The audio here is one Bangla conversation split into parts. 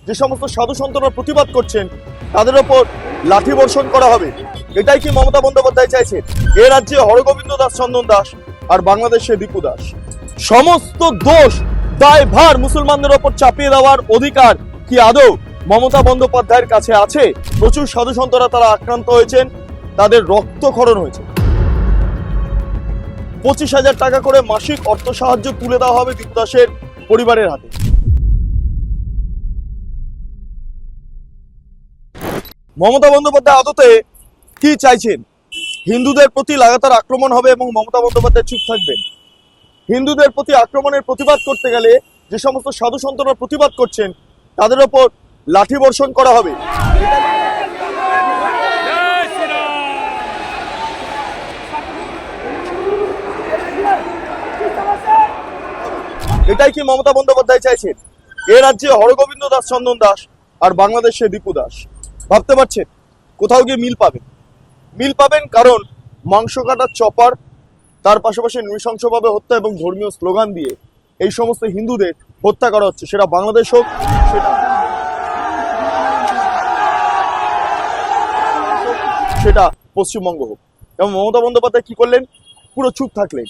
যে সমস্ত সাধু সন্তরা প্রতিবাদ করছেন তাদের ওপর লাঠি বর্ষণ করা হবে। এটাই কি মমতা বন্দ্যোপাধ্যায় চাইছেন? এ রাজ্যে হরগোবিন্দ দাস চন্দন দাস আর বাংলাদেশে দীপু দাস। সমস্ত দোষ দায়ভার মুসলমানদের ওপর চাপিয়ে দেওয়ার অধিকার কি আদৌ মমতা বন্দ্যোপাধ্যায়ের কাছে আছে? প্রচুর সাধু সন্তরা তারা আক্রান্ত হয়েছেন, তাদের রক্তক্ষরণ হয়েছে। 25,000 টাকা করে মাসিক অর্থ সাহায্য তুলে দেওয়া হবে দীপু দাসের পরিবারের হাতে। মমতা বন্দ্যোপাধ্যায় আদতে কি চাইছেন? হিন্দুদের প্রতি লাগাতার আক্রমণ হবে এবং মমতা বন্দ্যোপাধ্যায় চুপ থাকবেন? হিন্দুদের প্রতি আক্রমণের প্রতিবাদ করতে গেলে যে সমস্ত সাধু সন্তরা প্রতিবাদ করছেন তাদের ওপর লাঠি বর্ষণ করা হবে। এটাই কি মমতা বন্দ্যোপাধ্যায় চাইছেন? এ রাজ্যে হরগোবিন্দ দাস চন্দন দাস আর বাংলাদেশে দীপু দাস। ভাবতে পারছেন কোথাও গিয়ে মিল পাবেন, কারণ মাংস কাটার চপার, তার পাশাপাশি নৃশংসভাবে হত্যা এবং ধর্মীয় স্লোগান দিয়ে এই সমস্ত হিন্দুদের হত্যা করা হচ্ছে, সেটা বাংলাদেশ হোক সেটা পশ্চিমবঙ্গ হোক। এবং মমতা বন্দ্যোপাধ্যায় কি করলেন? পুরো চুপ থাকলেন,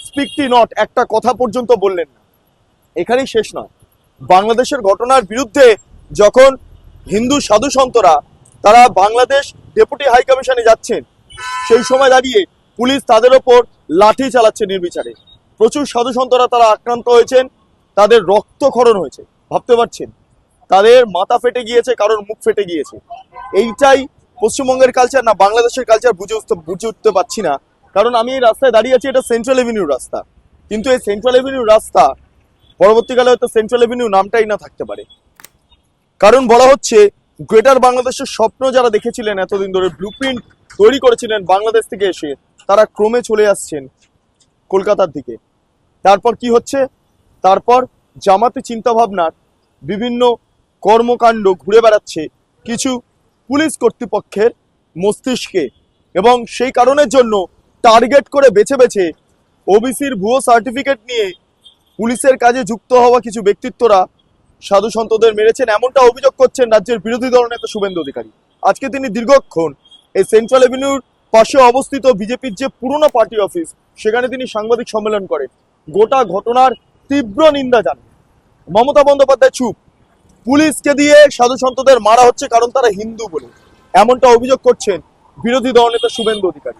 স্পিকটি নট, একটা কথা পর্যন্ত বললেন না। এখানেই শেষ নয়, বাংলাদেশের ঘটনার বিরুদ্ধে যখন হিন্দু সাধু সন্তরা তারা বাংলাদেশ ডেপুটি হাই কমিশনে যাচ্ছেন, সেই সময় দাঁড়িয়ে পুলিশ তাদের ওপর লাঠি চালাচ্ছে নির্বিচারে। প্রচুর সাধু সন্তরা তারা আক্রান্ত হয়েছেন, তাদের রক্তক্ষরণ হয়েছে। ভাবতে পারছেন, তাদের মাথা ফেটে গিয়েছে, কারোর মুখ ফেটে গিয়েছে। এইটাই পশ্চিমবঙ্গের কালচার না বাংলাদেশের কালচার বুঝে উঠতে পারছি না। কারণ আমি এই রাস্তায় দাঁড়িয়ে আছি, এটা সেন্ট্রাল এভিনিউর রাস্তা, কিন্তু এই সেন্ট্রাল এভিনিউর রাস্তা পরবর্তীকালে হয়তো সেন্ট্রাল এভিনিউ নামটাই না থাকতে পারে। কারণ বলা হচ্ছে গ্রেটার বাংলাদেশের স্বপ্ন যারা দেখেছিলেন এতদিন ধরে, ব্লুপ্রিন্ট তৈরি করেছিলেন বাংলাদেশ থেকে এসে, তারা ক্রমে চলে আসছেন কলকাতার দিকে। তারপর কি হচ্ছে? তারপর জামাতি চিন্তাভাবনার বিভিন্ন কর্মকাণ্ড ঘুরে বেড়াচ্ছে কিছু পুলিশ কর্তৃপক্ষের মস্তিষ্কে, এবং সেই কারণের জন্য টার্গেট করে বেছে বেছে ওবিসির ভুয়ো সার্টিফিকেট নিয়ে পুলিশের কাজে যুক্ত হওয়া কিছু ব্যক্তিত্বরা সাধু সন্তদের মেরেছেন, এমনটা অভিযোগ করছেন রাজ্যের বিরোধী দলনেতা শুভেন্দু অধিকারী। আজকে তিনি দীর্ঘক্ষণ এই সেন্ট্রাল এভিনিউর পাশে অবস্থিত বিজেপির যে পুরনো পার্টি অফিস, সেখানে তিনি সাংবাদিক সম্মেলন করেন, গোটা ঘটনার তীব্র নিন্দা জানান। মমতা বন্দ্যোপাধ্যায় চুপ, পুলিশকে দিয়ে সাধু সন্তদের মারা হচ্ছে কারণ তারা হিন্দু বলে, এমনটা অভিযোগ করছেন বিরোধী দলনেতা শুভেন্দু অধিকারী।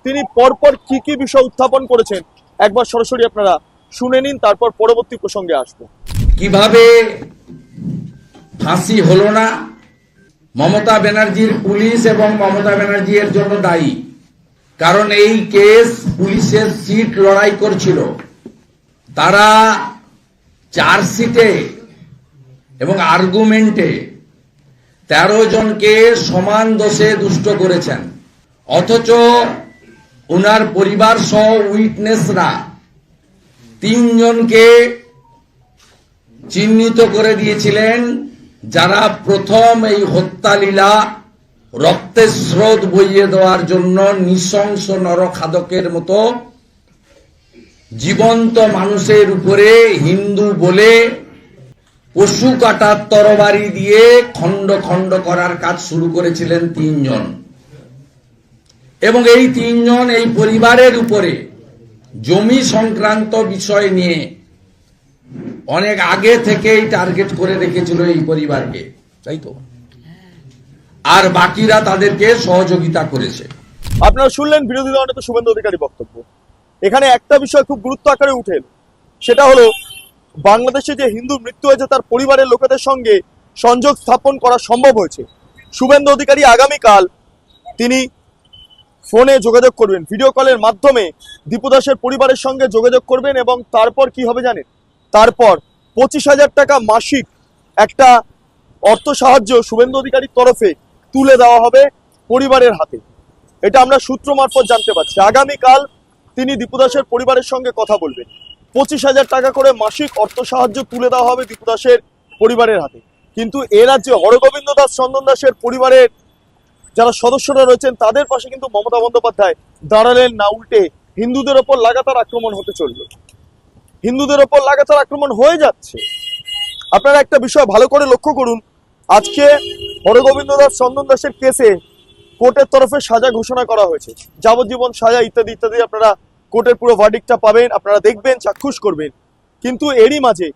তিনি পরপর কি কি বিষয় উত্থাপন করেছেন একবার সরাসরি আপনারা শুনে নিন, তারপর পরবর্তী প্রসঙ্গে আসবো। কিভাবে ফাঁসি হলো না? মমতা ব্যানার্জির পুলিশ এবং মমতা ব্যানার্জি এর জন্য দায়ী। কারণ এই কেস পুলিশের সিট লড়াই করছিল, তারা চার্জশিটে এবং আর্গুমেন্টে 13 জনকে সমান দোষে দুষ্ট করেছেন, অথচ ওনার পরিবার সহ উইটনেসরা 3 জনকে চিহ্নিত করে দিয়েছিলেন, যারা প্রথম এই হত্যালীলা রক্তের স্রোত বইয়ে দেওয়ার জন্য নৃশংস নরখাদকের মতো জীবন্ত মানুষের উপরে হিন্দু বলে পশু কাটার তরবারি দিয়ে খণ্ড খণ্ড করার কাজ শুরু করেছিলেন 3 জন। এবং এই 3 জন এই পরিবারের উপরে জমি সংক্রান্ত বিষয় নিয়ে অনেক আগে থেকেই টার্গেট করে রেখেছিল এই পরিবারকে, তাই তো? আর বাকিরা তাদেরকে সহযোগিতা করেছে। আপনারা শুনলেন বিরোধী দলনেতা শুভেন্দু অধিকারী বক্তব্য। এখানে একটা বিষয় খুব গুরুত্ব আকারে উঠে এলো, সেটা হলো বাংলাদেশে যে হিন্দু মৃত্যু হয়েছে তার পরিবারের লোকেদের সঙ্গে সংযোগ স্থাপন করা সম্ভব হয়েছে। শুভেন্দু অধিকারী আগামীকাল তিনি ফোনে যোগাযোগ করবেন, ভিডিও কলের মাধ্যমে দীপু দাসের পরিবারের সঙ্গে যোগাযোগ করবেন, এবং তারপর কি হবে জানেন? তারপর 25,000 টাকা মাসিক একটা অর্থ সাহায্য শুভেন্দু অধিকারীর তরফে তুলে দেওয়া হবে পরিবারের হাতে। এটা আমরা সূত্র মারফত জানতে পারছি। আগামীকাল তিনি দীপু দাসের পরিবারের সঙ্গে কথা বলবেন। 25,000 টাকা করে মাসিক অর্থ সাহায্য তুলে দেওয়া হবে দীপু দাসের পরিবারের হাতে। কিন্তু এ রাজ্যে হরগোবিন্দ দাস চন্দন দাসের পরিবারের যারা সদস্যরা রয়েছেন তাদের পাশে কিন্তু মমতা বন্দ্যোপাধ্যায় দাঁড়ালেন না, উল্টে হিন্দুদের ওপর লাগাতার আক্রমণ হতে চলল। হিন্দুদের ওপর লাগাতার আক্রমণ হয়ে যাচ্ছে। আপনারা একটা বিষয় ভালো করে লক্ষ্য করুন, আজকে হরগোবিন্দ দাস চন্দন দাসের কেসে কোর্টের তরফে সাজা ঘোষণা করা হয়েছে, যাবজ্জীবন সাজা ইত্যাদি ইত্যাদি। আপনারা কোর্টের পুরো ভার্ডিক্টটা পাবেন, আপনারা দেখবেন, চাক্ষুষ করবেন। কিন্তু এরই মাঝে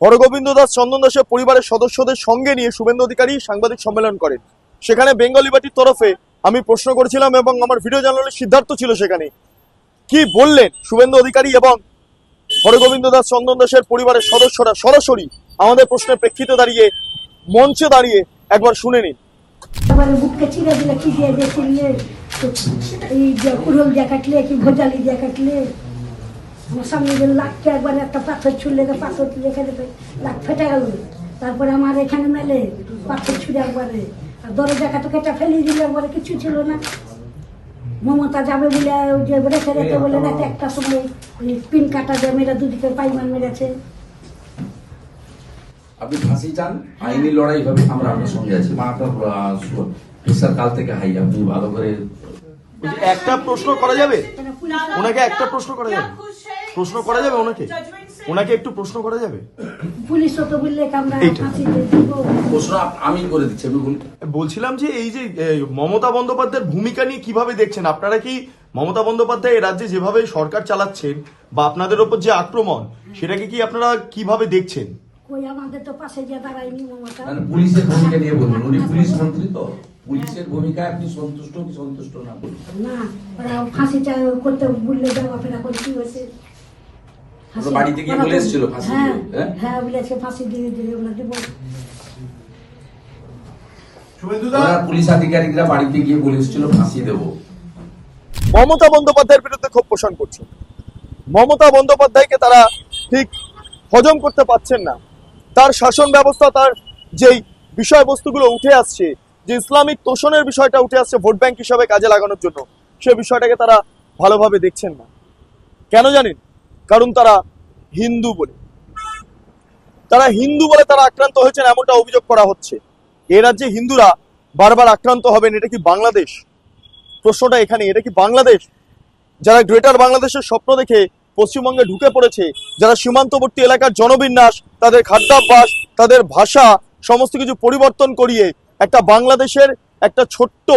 হরগোবিন্দ দাস চন্দন দাসের পরিবারের সদস্যদের সঙ্গে নিয়ে শুভেন্দু অধিকারী সাংবাদিক সম্মেলন করেন। সেখানে বেঙ্গলি পার্টির তরফে আমি প্রশ্ন করেছিলাম এবং আমার ভিডিও জার্নালিস্ট সিদ্ধার্থ ছিল সেখানে। কি বললেন শুভেন্দু অধিকারী এবং হরগোবিন্দ দাস চন্দন দাসের পরিবারের সদস্যরা সরাসরি আমাদের প্রশ্নের প্রেক্ষিতে দাঁড়িয়ে মঞ্চে দাঁড়িয়ে একবার শুনে নিন। এবারে বুককে চিরে দিলে কি দিয়ে দিয়ে চিরলে এই যে কুড়ল দিয়ে কাটলে কি ভোজালি দিয়ে কাটলে আমার সামনে যে লাখকে একবার একটা পাথর ছুড়লে পাথর রেখে দেবে, লাখ ফেটে গেল। তারপরে আমার এখানে মেলে পাথর ছুঁড়ে একবারে আর দরজা কাটা কেটে ফেলিয়ে দিলে একবারে কিছু ছিল না। মমতা যাবে বলে ওই যে রেখে রেখে বলে রাতে একটা সময় পিন কাটা দিয়ে মেয়েরা দুদিকে পাইমান মেরেছে। আপনি ফাঁসি চান, আইনি লড়াই হবে, আমরা আপনার সঙ্গে আছি। মা আপনার প্রেশার কাল থেকে হাই, আপনি ভালো করে একটা প্রশ্ন করা যাবে ওনাকে, একটা প্রশ্ন করা যাবে, প্রশ্ন করা যাবে ওনাকে, ওনাকে একটু প্রশ্ন করা যাবে। পুলিশও তো বললে আমরা এইটা। ফাঁসি দিয়ে দিব। প্রশ্ন আমি করে দিচ্ছি, আমি বলুন। বলছিলাম যে এই যে মমতা বন্দ্যোপাধ্যায়ের ভূমিকা নিয়ে কিভাবে দেখছেন আপনারা? কি মমতা বন্দ্যোপাধ্যায় এই রাজ্যে যেভাবে সরকার চালাচ্ছেন বা আপনাদের ওপর যে আক্রমণ, সেটাকে কি আপনারা কিভাবে দেখছেন? কই আমাদের তো পাশে গিয়ে দাঁড়ায়নি মমতা। মানে পুলিশের ভূমিকা নিয়ে বলুন, উনি পুলিশ মন্ত্রী, তো পুলিশের ভূমিকায় আপনি সন্তুষ্ট কি সন্তুষ্ট না বলুন। না, ওরা ফাঁসিটা করতে বললে যাওয়া ফেরা করে কি হয়েছে? ওরা বাড়িতে গিয়ে বলে এসেছিল ফাঁসি হ্যাঁ দিবে, হ্যাঁ? হ্যাঁ বলেছে ফাঁসি দিয়ে দিয়ে আমরা দিব। ওরা পুলিশ আধিকারিকরা বাড়িতে গিয়ে বলে এসেছিল ফাঁসি দেবো। মমতা বন্দ্যোপাধ্যায়ের বিরুদ্ধে ক্ষোভ পোষণ করছে। মমতা বন্দ্যোপাধ্যায়কে তারা ঠিক হজম করতে পারছেন না। তার শাসন ব্যবস্থা, তার যেই বিষয়বস্তুগুলো উঠে আসছে, যে ইসলামিক তোষণের বিষয়টা উঠে আসছে ভোট ব্যাংক হিসাবে কাজে লাগানোর জন্য, সে বিষয়টাকে তারা ভালোভাবে দেখছেন না। কেন জানেন? কারণ তারা হিন্দু বলে, তারা আক্রান্ত হয়েছেন এমনটা অভিযোগ করা হচ্ছে। এ রাজ্যে হিন্দুরা বারবার আক্রান্ত হবেন, এটা কি বাংলাদেশ? প্রশ্নটা এখানে, এটা কি বাংলাদেশ? যারা গ্রেটার বাংলাদেশের স্বপ্ন দেখে পশ্চিমবঙ্গে ঢুকে পড়েছে, যারা সীমান্তবর্তী এলাকার জনবিন্যাস, তাদের খাদ্যাভ্যাস, তাদের ভাষা সমস্ত কিছু পরিবর্তন করিয়ে একটা বাংলাদেশের একটা ছোট্ট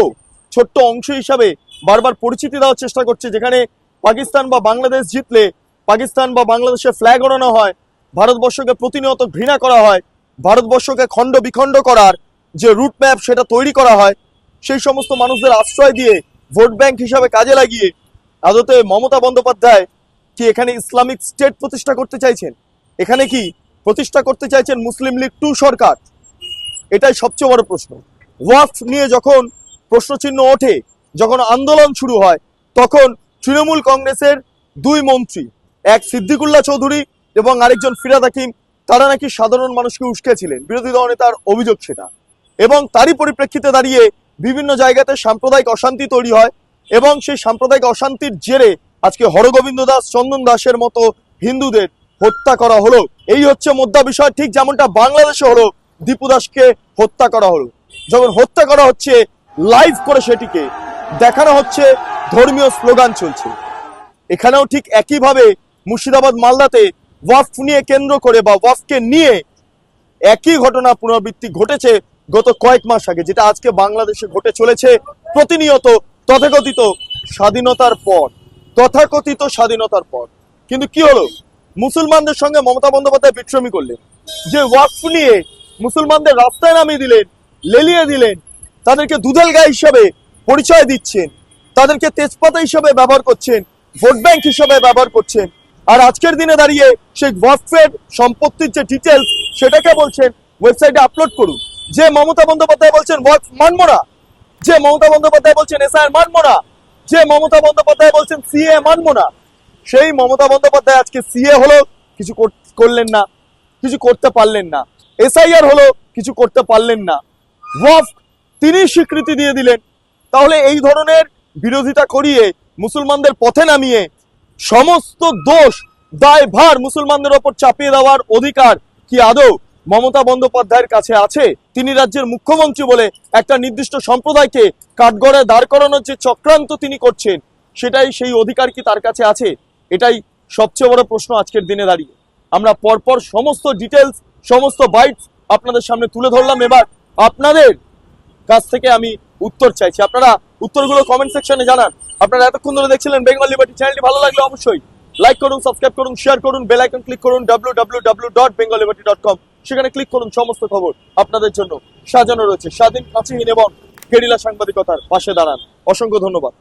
অংশ হিসাবে বারবার পরিচিতি দেওয়ার চেষ্টা করছে, যেখানে পাকিস্তান বা বাংলাদেশ জিতলে পাকিস্তান বা বাংলাদেশের ফ্ল্যাগ ওড়ানো হয়, ভারতবর্ষকে প্রতিনিয়ত ঘৃণা করা হয়, ভারতবর্ষকে খণ্ড বিখণ্ড করার যে রুট ম্যাপ সেটা তৈরি করা হয়, সেই সমস্ত মানুষদের আশ্রয় দিয়ে ভোট ব্যাংক হিসাবে কাজে লাগিয়ে আদতে মমতা বন্দ্যোপাধ্যায় কি এখানে ইসলামিক স্টেট প্রতিষ্ঠা করতে চাইছেন? এখানে কি প্রতিষ্ঠা করতে চাইছেন মুসলিম লীগ 2 সরকার? এটাই সবচেয়ে বড় প্রশ্ন। ওয়াকফ নিয়ে যখন প্রশ্নচিহ্ন ওঠে, যখন আন্দোলন শুরু হয়, তখন তৃণমূল কংগ্রেসের 2 মন্ত্রী, এক সিদ্দিকুল্লাহ চৌধুরী এবং আরেকজন ফিরহাদ হাকিম, তারা নাকি সাধারণ মানুষকে উস্কেছিলেন, বিরোধী দলনেতার অভিযোগ সেটা। এবং তারই পরিপ্রেক্ষিতে দাঁড়িয়ে বিভিন্ন জায়গাতে সাম্প্রদায়িক অশান্তি তৈরি হয় এবং সেই সাম্প্রদায়িক অশান্তির জেরে আজকে হরগোবিন্দ দাস চন্দন দাসের মতো হিন্দুদের হত্যা করা হলো। এই হচ্ছে মুদ্রা বিষয়, ঠিক যেমনটা বাংলাদেশে হলো, দীপু দাসকে হত্যা করা হলো। যখন হত্যা করা হচ্ছে, লাইভ করে সেটিকে দেখানো হচ্ছে, ধর্মীয় স্লোগান চলছে। এখানেও ঠিক একইভাবে মুর্শিদাবাদ মালদাতে ওয়াকফ নিয়ে কেন্দ্র করে বা ওয়াকফকে নিয়ে একই ঘটনা পুনরাবৃত্তি ঘটেছে গত কয়েক মাস আগে, যেটা আজকে বাংলাদেশে ঘটে চলেছে প্রতিনিয়ত তথাকথিত স্বাধীনতার পর। কিন্তু কি হলো? মুসলমানদের সঙ্গে মমতা বন্দ্যোপাধ্যায় বিক্রমী করলেন, যে ওয়াকফ নিয়ে মুসলমানদের রাস্তায় নামিয়ে দিলেন, লেলিয়ে দিলেন, তাদেরকে দুধাল গায়ে হিসাবে পরিচয় দিচ্ছেন, তাদেরকে তেজপাতা হিসাবে ব্যবহার করছেন, ভোট ব্যাংক হিসাবে ব্যবহার করছেন। আর আজকের দিনে দাঁড়িয়ে সেই ওয়াকফের সম্পত্তির যে ডিটেলস, সেটাকে বলছেন ওয়েবসাইটে আপলোড করুন। যে মমতা বন্দ্যোপাধ্যায় বলছেন ওয়াকফ মানবো না, যে মমতা বন্দ্যোপাধ্যায় বলছেন এসআইআর মানবো না, যে মমতা বন্দ্যোপাধ্যায় বলছেন সিএ মানবো না, সেই মমতা বন্দ্যোপাধ্যায় আজকে সিএ হলো, কিছু করলেন না, কিছু করতে পারলেন না। এসআইআর হলো, কিছু করতে পারলেন না। ওয়াকফ তিনি স্বীকৃতি দিয়ে দিলেন। তাহলে এই ধরনের বিরোধিতা করিয়ে মুসলমানদের পথে নামিয়ে সমস্ত দোষ দায়ভার মুসলমানদের ওপর চাপিয়ে দেওয়ার অধিকার কি আদৌ মমতা বন্দ্যোপাধ্যায়ের কাছে আছে? তিনি রাজ্যের মুখ্যমন্ত্রী বলে একটা নির্দিষ্ট সম্প্রদায়কে কাঠগড়ে দাঁড় করানোর যে চক্রান্ত তিনি করছেন, সেটাই সেই অধিকার কি তার কাছে আছে? এটাই সবচেয়ে বড় প্রশ্ন আজকের দিনে দাঁড়িয়ে। আমরা পরপর সমস্ত ডিটেলস, সমস্ত বাইটস আপনাদের সামনে তুলে ধরলাম। এবার আপনাদের কাছ থেকে আমি উত্তর চাইছি, আপনারা উত্তরগুলো কমেন্ট সেকশনে জানান। আপনারা এতক্ষণ ধরে দেখছিলেন বেঙ্গল লিবার্টি। চ্যানেলটি ভালো লাগলে অবশ্যই লাইক করুন, সাবস্ক্রাইব করুন, শেয়ার করুন, বেল আইকন ক্লিক করুন www.bengalliberty.com। সেখানে ক্লিক করুন, সমস্ত খবর আপনাদের জন্য সাজানো রয়েছে। স্বাধীন, কাছেহীন এবং গেরিলা সাংবাদিকতার পাশে দাঁড়ান। অসংখ্য ধন্যবাদ।